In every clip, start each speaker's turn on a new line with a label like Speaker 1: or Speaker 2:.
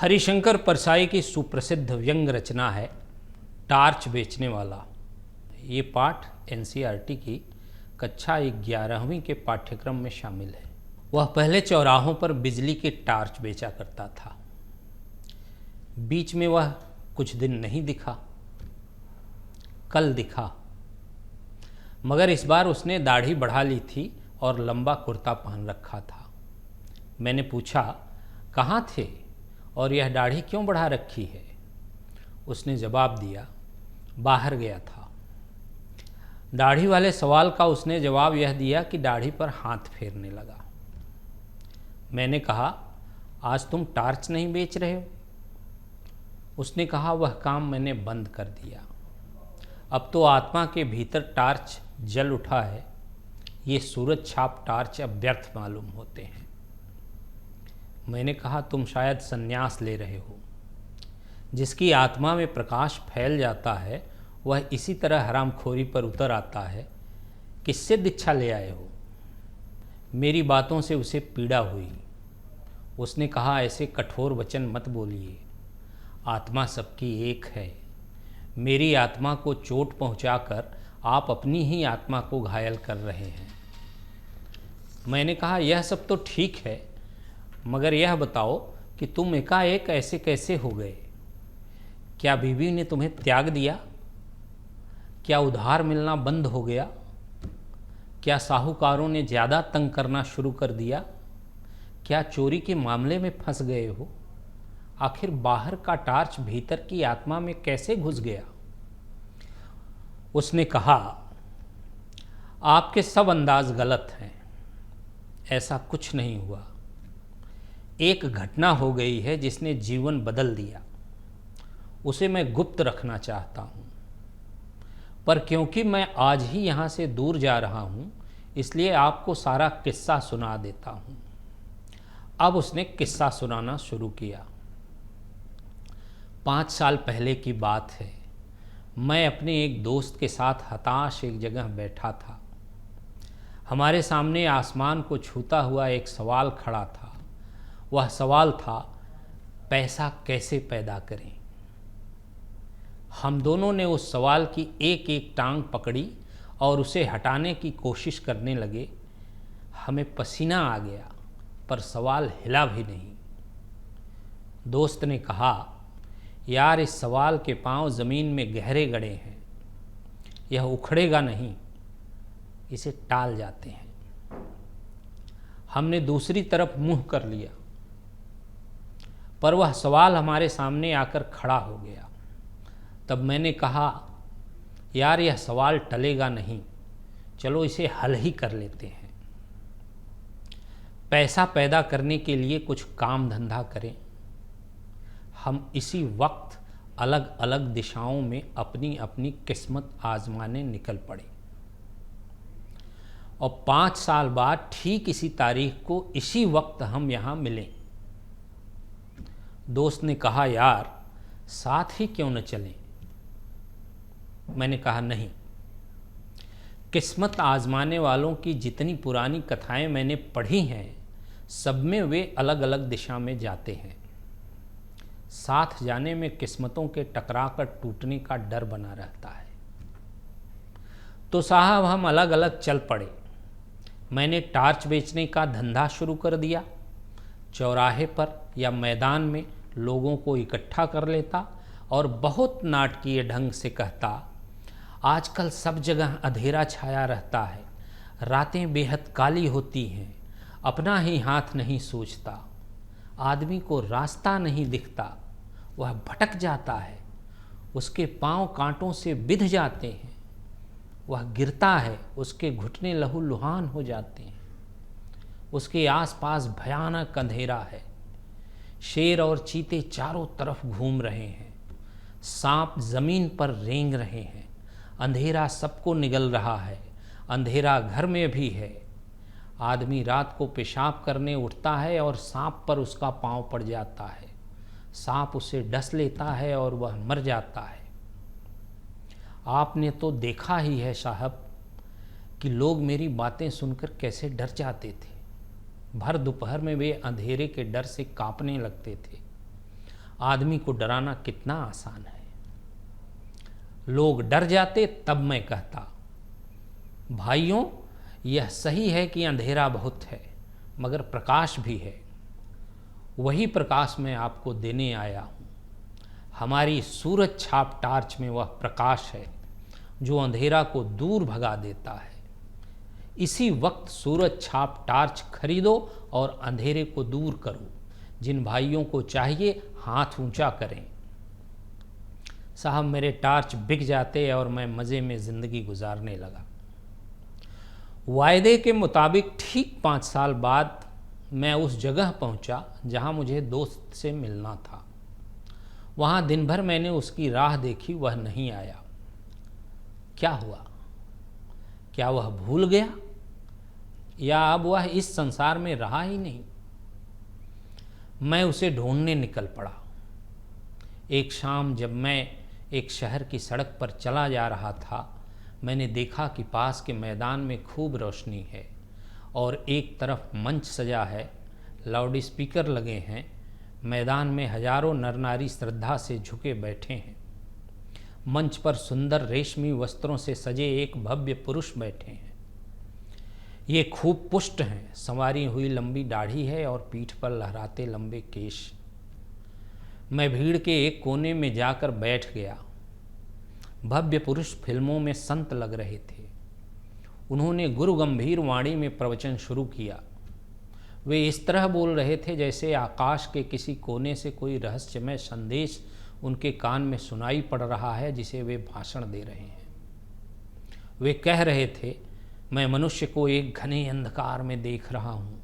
Speaker 1: हरिशंकर परसाई की सुप्रसिद्ध व्यंग रचना है टार्च बेचने वाला। ये पाठ एनसीईआरटी की कक्षा 11वीं के पाठ्यक्रम में शामिल है। वह पहले चौराहों पर बिजली के टार्च बेचा करता था। बीच में वह कुछ दिन नहीं दिखा। कल दिखा, मगर इस बार उसने दाढ़ी बढ़ा ली थी और लंबा कुर्ता पहन रखा था। मैंने पूछा, कहाँ थे और यह दाढ़ी क्यों बढ़ा रखी है? उसने जवाब दिया, बाहर गया था। दाढ़ी वाले सवाल का उसने जवाब यह दिया कि दाढ़ी पर हाथ फेरने लगा। मैंने कहा, आज तुम टार्च नहीं बेच रहे हो? उसने कहा, वह काम मैंने बंद कर दिया। अब तो आत्मा के भीतर टार्च जल उठा है। ये सूरज छाप टार्च अब व्यर्थ मालूम होते हैं। मैंने कहा, तुम शायद संन्यास ले रहे हो। जिसकी आत्मा में प्रकाश फैल जाता है वह इसी तरह हरामखोरी पर उतर आता है। किससे दीक्षा ले आए हो? मेरी बातों से उसे पीड़ा हुई। उसने कहा, ऐसे कठोर वचन मत बोलिए। आत्मा सबकी एक है। मेरी आत्मा को चोट पहुंचाकर आप अपनी ही आत्मा को घायल कर रहे हैं। मैंने कहा, यह सब तो ठीक है, मगर यह बताओ कि तुम एकाएक ऐसे कैसे हो गए? क्या बीवी ने तुम्हें त्याग दिया? क्या उधार मिलना बंद हो गया? क्या साहूकारों ने ज़्यादा तंग करना शुरू कर दिया? क्या चोरी के मामले में फंस गए हो? आखिर बाहर का टार्च भीतर की आत्मा में कैसे घुस गया? उसने कहा, आपके सब अंदाज गलत हैं। ऐसा कुछ नहीं हुआ। एक घटना हो गई है जिसने जीवन बदल दिया। उसे मैं गुप्त रखना चाहता हूँ, पर क्योंकि मैं आज ही यहाँ से दूर जा रहा हूँ, इसलिए आपको सारा किस्सा सुना देता हूँ। अब उसने किस्सा सुनाना शुरू किया। 5 साल पहले की बात है। मैं अपने एक दोस्त के साथ हताश एक जगह बैठा था। हमारे सामने आसमान को छूता हुआ एक सवाल खड़ा था। वह सवाल था, पैसा कैसे पैदा करें? हम दोनों ने उस सवाल की एक एक टांग पकड़ी और उसे हटाने की कोशिश करने लगे। हमें पसीना आ गया, पर सवाल हिला भी नहीं। दोस्त ने कहा, यार, इस सवाल के पांव ज़मीन में गहरे गड़े हैं। यह उखड़ेगा नहीं, इसे टाल जाते हैं। हमने दूसरी तरफ मुंह कर लिया, पर वह सवाल हमारे सामने आकर खड़ा हो गया। तब मैंने कहा, यार, यह सवाल टलेगा नहीं, चलो इसे हल ही कर लेते हैं। पैसा पैदा करने के लिए कुछ काम धंधा करें। हम इसी वक्त अलग अलग दिशाओं में अपनी अपनी किस्मत आजमाने निकल पड़े। और 5 साल बाद ठीक इसी तारीख को इसी वक्त हम यहाँ मिले। दोस्त ने कहा, यार, साथ ही क्यों न चलें? मैंने कहा, नहीं। किस्मत आजमाने वालों की जितनी पुरानी कथाएं मैंने पढ़ी हैं, सब में वे अलग अलग दिशा में जाते हैं। साथ जाने में किस्मतों के टकरा कर टूटने का डर बना रहता है। तो साहब, हम अलग अलग चल पड़े। मैंने टार्च बेचने का धंधा शुरू कर दिया। चौराहे पर या मैदान में लोगों को इकट्ठा कर लेता और बहुत नाटकीय ढंग से कहता, आजकल सब जगह अंधेरा छाया रहता है। रातें बेहद काली होती हैं। अपना ही हाथ नहीं सूझता। आदमी को रास्ता नहीं दिखता। वह भटक जाता है। उसके पांव कांटों से बिध जाते हैं। वह गिरता है, उसके घुटने लहूलुहान हो जाते हैं। उसके आसपास भयानक अंधेरा है। शेर और चीते चारों तरफ घूम रहे हैं। सांप जमीन पर रेंग रहे हैं। अंधेरा सबको निगल रहा है। अंधेरा घर में भी है। आदमी रात को पेशाब करने उठता है और सांप पर उसका पांव पड़ जाता है। सांप उसे डस लेता है और वह मर जाता है। आपने तो देखा ही है साहब कि लोग मेरी बातें सुनकर कैसे डर जाते थे। भर दोपहर में वे अंधेरे के डर से कांपने लगते थे। आदमी को डराना कितना आसान है। लोग डर जाते तब मैं कहता, भाइयों यह सही है कि अंधेरा बहुत है मगर प्रकाश भी है। वही प्रकाश मैं आपको देने आया हूँ। हमारी सूरज छाप टार्च में वह प्रकाश है जो अंधेरा को दूर भगा देता है। इसी वक्त सूरज छाप टार्च खरीदो और अंधेरे को दूर करो। जिन भाइयों को चाहिए हाथ ऊंचा करें। साहब मेरे टार्च बिक जाते और मैं मज़े में ज़िंदगी गुजारने लगा। वायदे के मुताबिक ठीक 5 साल बाद मैं उस जगह पहुंचा जहां मुझे दोस्त से मिलना था। वहां दिन भर मैंने उसकी राह देखी, वह नहीं आया। क्या हुआ? क्या वह भूल गया या अब वह इस संसार में रहा ही नहीं? मैं उसे ढूंढने निकल पड़ा। एक शाम जब मैं एक शहर की सड़क पर चला जा रहा था, मैंने देखा कि पास के मैदान में खूब रोशनी है और एक तरफ मंच सजा है, लाउड स्पीकर लगे हैं। मैदान में हजारों नर नारी श्रद्धा से झुके बैठे हैं। मंच पर सुंदर रेशमी वस्त्रों से सजे एक भव्य पुरुष बैठे हैं। ये खूब पुष्ट हैं, संवारी हुई लंबी दाढ़ी है और पीठ पर लहराते लंबे केश। मैं भीड़ के एक कोने में जाकर बैठ गया। भव्य पुरुष फिल्मों में संत लग रहे थे। उन्होंने गुरु गंभीर वाणी में प्रवचन शुरू किया। वे इस तरह बोल रहे थे जैसे आकाश के किसी कोने से कोई रहस्यमय संदेश उनके कान में सुनाई पड़ रहा है जिसे वे भाषण दे रहे हैं। वे कह रहे थे, मैं मनुष्य को एक घने अंधकार में देख रहा हूँ।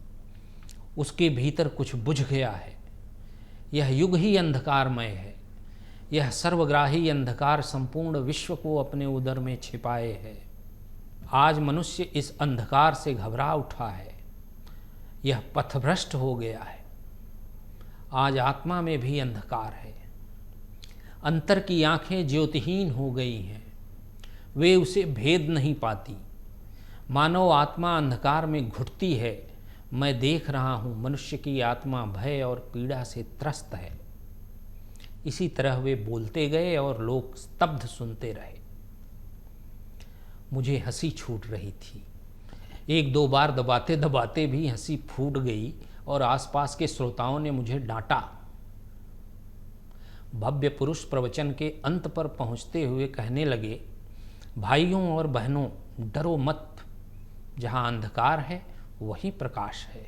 Speaker 1: उसके भीतर कुछ बुझ गया है। यह युग ही अंधकारमय है। यह सर्वग्राही अंधकार संपूर्ण विश्व को अपने उदर में छिपाए है। आज मनुष्य इस अंधकार से घबरा उठा है। यह पथभ्रष्ट हो गया है। आज आत्मा में भी अंधकार है। अंतर की आंखें ज्योतिहीन हो गई हैं। वे उसे भेद नहीं पाती। मानव आत्मा अंधकार में घुटती है। मैं देख रहा हूँ मनुष्य की आत्मा भय और पीड़ा से त्रस्त है। इसी तरह वे बोलते गए और लोग स्तब्ध सुनते रहे। मुझे हंसी छूट रही थी। 1-2 बार दबाते दबाते भी हंसी फूट गई और आसपास के श्रोताओं ने मुझे डांटा। भव्य पुरुष प्रवचन के अंत पर पहुंचते हुए कहने लगे, भाइयों और बहनों डरो मत। जहां अंधकार है वहीं प्रकाश है।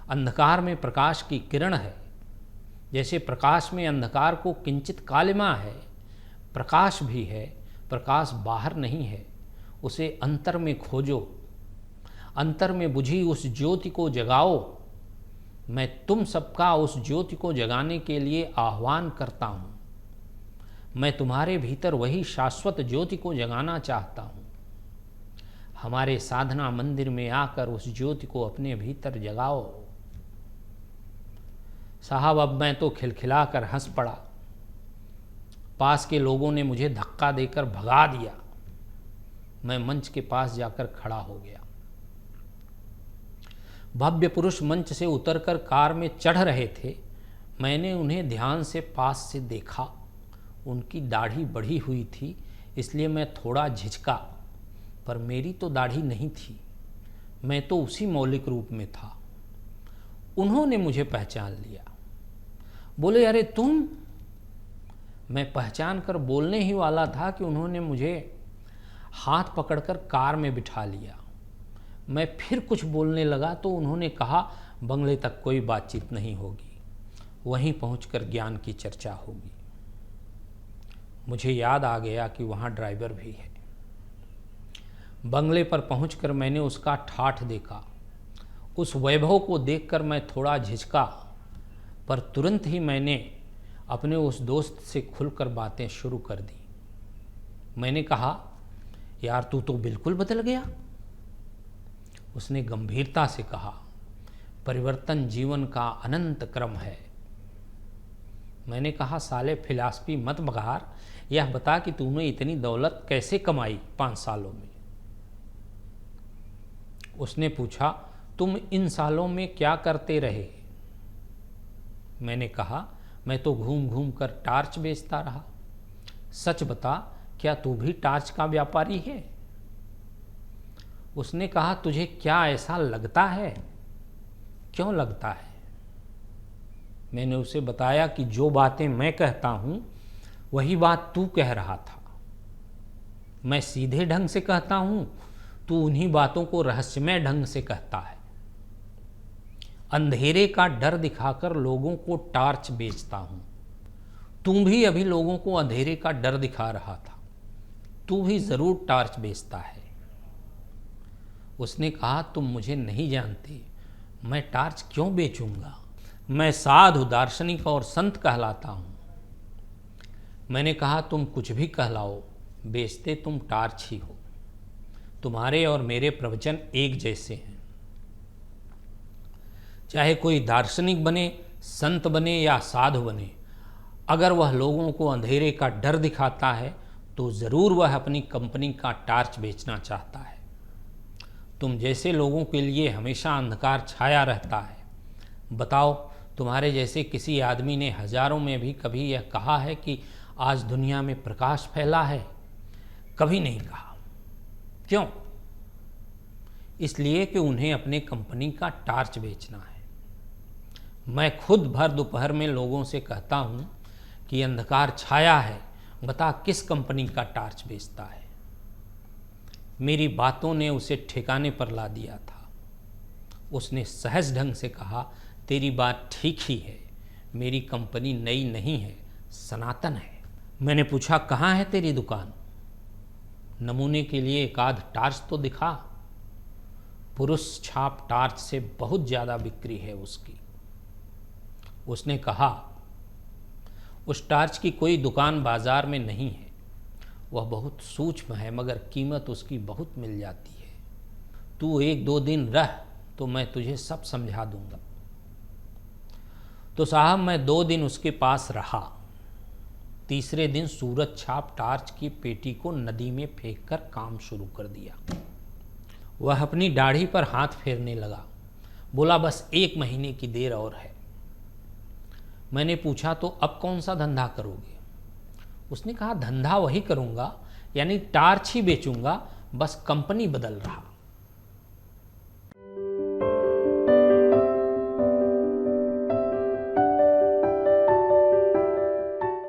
Speaker 1: अंधकार में प्रकाश की किरण है। जैसे प्रकाश में अंधकार को किंचित कालिमा है, प्रकाश भी है। प्रकाश बाहर नहीं है, उसे अंतर में खोजो। अंतर में बुझी उस ज्योति को जगाओ। मैं तुम सबका उस ज्योति को जगाने के लिए आह्वान करता हूँ। मैं तुम्हारे भीतर वही शाश्वत ज्योति को जगाना चाहता हूँ। हमारे साधना मंदिर में आकर उस ज्योति को अपने भीतर जगाओ। साहब अब मैं तो खिलखिलाकर हंस पड़ा। पास के लोगों ने मुझे धक्का देकर भगा दिया। मैं मंच के पास जाकर खड़ा हो गया। भव्य पुरुष मंच से उतरकर कार में चढ़ रहे थे। मैंने उन्हें ध्यान से पास से देखा। उनकी दाढ़ी बढ़ी हुई थी, इसलिए मैं थोड़ा झिझका, पर मेरी तो दाढ़ी नहीं थी। मैं तो उसी मौलिक रूप में था। उन्होंने मुझे पहचान लिया। बोले, अरे तुम। मैं पहचान कर बोलने ही वाला था कि उन्होंने मुझे हाथ पकड़कर कार में बिठा लिया। मैं फिर कुछ बोलने लगा तो उन्होंने कहा, बंगले तक कोई बातचीत नहीं होगी, वहीं पहुंचकर ज्ञान की चर्चा होगी। मुझे याद आ गया कि वहाँ ड्राइवर भी है। बंगले पर पहुंचकर मैंने उसका ठाठ देखा। उस वैभव को देखकर मैं थोड़ा झिझका, पर तुरंत ही मैंने अपने उस दोस्त से खुलकर बातें शुरू कर दी। मैंने कहा, यार तू तो बिल्कुल बदल गया। उसने गंभीरता से कहा, परिवर्तन जीवन का अनंत क्रम है। मैंने कहा, साले फिलॉसफी मत बघार, यह बता कि तूने इतनी दौलत कैसे कमाई 5 सालों में। उसने पूछा, तुम इन सालों में क्या करते रहे? मैंने कहा, मैं तो घूम घूम कर टार्च बेचता रहा। सच बता, क्या तू भी टार्च का व्यापारी है? उसने कहा, तुझे क्या ऐसा लगता है? क्यों लगता है? मैंने उसे बताया कि जो बातें मैं कहता हूं वही बात तू कह रहा था। मैं सीधे ढंग से कहता हूं, तू उन्हीं बातों को रहस्यमय ढंग से कहता है। अंधेरे का डर दिखाकर लोगों को टार्च बेचता हूं। तू भी अभी लोगों को अंधेरे का डर दिखा रहा था। तू भी जरूर टार्च बेचता है। उसने कहा, तुम मुझे नहीं जानते, मैं टार्च क्यों बेचूंगा? मैं साधु, दार्शनिक और संत कहलाता हूं। मैंने कहा, तुम कुछ भी कहलाओ, बेचते तुम टार्च ही हो। तुम्हारे और मेरे प्रवचन एक जैसे हैं। चाहे कोई दार्शनिक बने, संत बने या साधु बने, अगर वह लोगों को अंधेरे का डर दिखाता है तो ज़रूर वह अपनी कंपनी का टार्च बेचना चाहता है। तुम जैसे लोगों के लिए हमेशा अंधकार छाया रहता है। बताओ, तुम्हारे जैसे किसी आदमी ने हजारों में भी कभी यह कहा है कि आज दुनिया में प्रकाश फैला है? कभी नहीं कहा। क्यों? इसलिए कि उन्हें अपने कंपनी का टार्च बेचना है। मैं खुद भर दोपहर में लोगों से कहता हूं कि अंधकार छाया है, बता किस कंपनी का टार्च बेचता है। मेरी बातों ने उसे ठिकाने पर ला दिया था। उसने सहज ढंग से कहा, तेरी बात ठीक ही है, मेरी कंपनी नई नहीं है, सनातन है। मैंने पूछा, कहाँ है तेरी दुकान? नमूने के लिए एक आध टार्च तो दिखा। पुरुष छाप टार्च से बहुत ज़्यादा बिक्री है उसकी। उसने कहा, उस टार्च की कोई दुकान बाजार में नहीं है। वह बहुत सूक्ष्म है, मगर कीमत उसकी बहुत मिल जाती है। तू 1-2 दिन रह तो मैं तुझे सब समझा दूंगा। तो साहब, मैं 2 दिन उसके पास रहा। तीसरे दिन सूरज छाप टार्च की पेटी को नदी में फेंककर काम शुरू कर दिया। वह अपनी दाढ़ी पर हाथ फेरने लगा। बोला, बस 1 महीने की देर और है। मैंने पूछा, तो अब कौन सा धंधा करोगे? उसने कहा, धंधा वही करूंगा, यानी टार्च ही बेचूंगा, बस कंपनी बदल रहा।